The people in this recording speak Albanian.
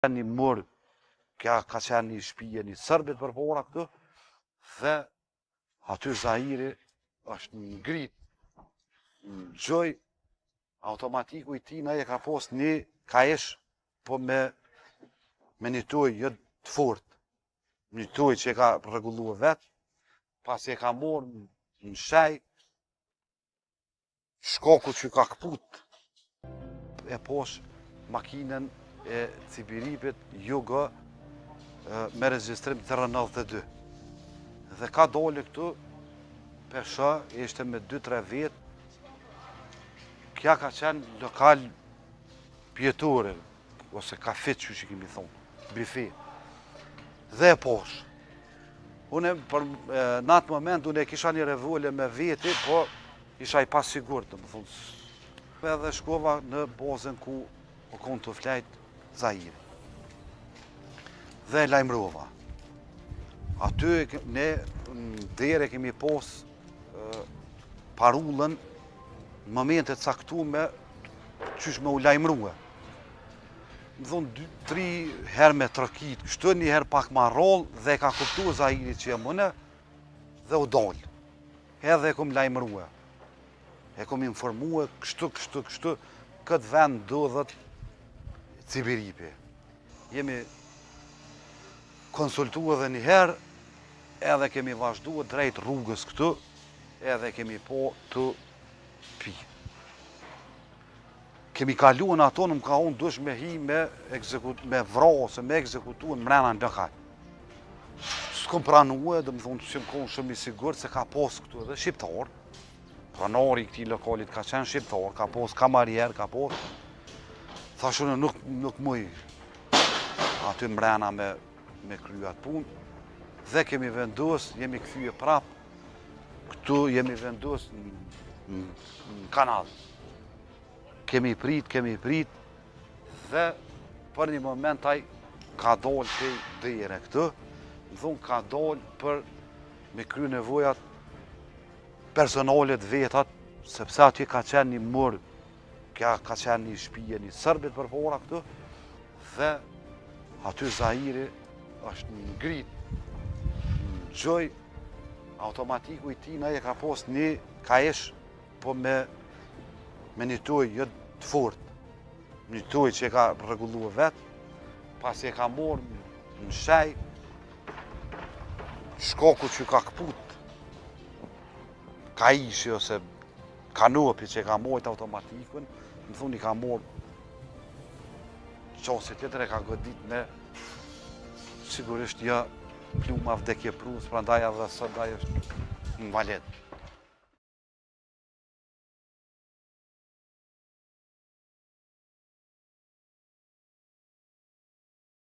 një mërë, kja ka qenë një shpije një sërbit për pora këtu, dhe aty Zahiri është ngrit, në gjoj, automatiku i tina e ka pos një kaish, po me një toj jë të fort, një toj që e ka regullu vetë, pas e ka morë në shej, shkaku që ka këput, e posh makinën e Cibiripit Jugo me regjistrim të 92. Dhe ka dole këtu, pesha, ishte me 2-3 vetë, kja ka qenë lokal pjetore, ose kafet që që kemi thonë, bife. Dhe e posh. Une, në atë moment, une kisha një revole me veti, po isha i pasigur, të më thonë. Edhe shkova në bazën ku o konë të flejt Zahiri. Dhe lajmrova. Aty ne në dere kemi pos parullën në momentet caktume qysh me u lajmrua. Më thonë 2-3 herë me trokit, kështu një herë pak ma rollë dhe ka kuptu Zahiri që e mëne dhe u dollë. Edhe e kom lajmrua. E kom informua kështu, këtë vend dodhët Cibiripi. Jemi konsultua dhe një herë, edhe kemi vazhdua drejt rrugës këtu, edhe kemi po të pi. Kemi kalu në ato, në më ka unë dush me hi me vrasë, me ekzekutu në mrena në kaj. S'kom pranua, dhe më thonë që më konë shumë i sigur se ka pos këtu edhe shqiptar. Pranari i këti lokalit ka qenë shqiptar, ka pos kamarier, ka pos. Thashune nuk muj aty mrena me kryat pun. Dhe kemi vendos, jemi këthyje prap, këtu jemi vendos në kanal. Kemi prit, dhe për një moment aj ka dollë të dhejere këtu, më thonë ka dollë për me kry nevojat personalet vetat, sepse aty ka qenë një mërë, kja ka qenë një shpije një sërbit për pora këtu, dhe aty Zahiri është ngrit, në gjoj, automatiku i tina e ka pos një kaish, po me një toj jë të fort, një toj që e ka regullu vetë, pas e ka morë në shej, shkaku që ka këput, kaishi ose kanopi që ka mojt automatikun, më thunë i ka morë qasit tjetër e ka godit me sigurisht ja pluma vdekje prus, pra ndaj edhe së ndaj është në valet.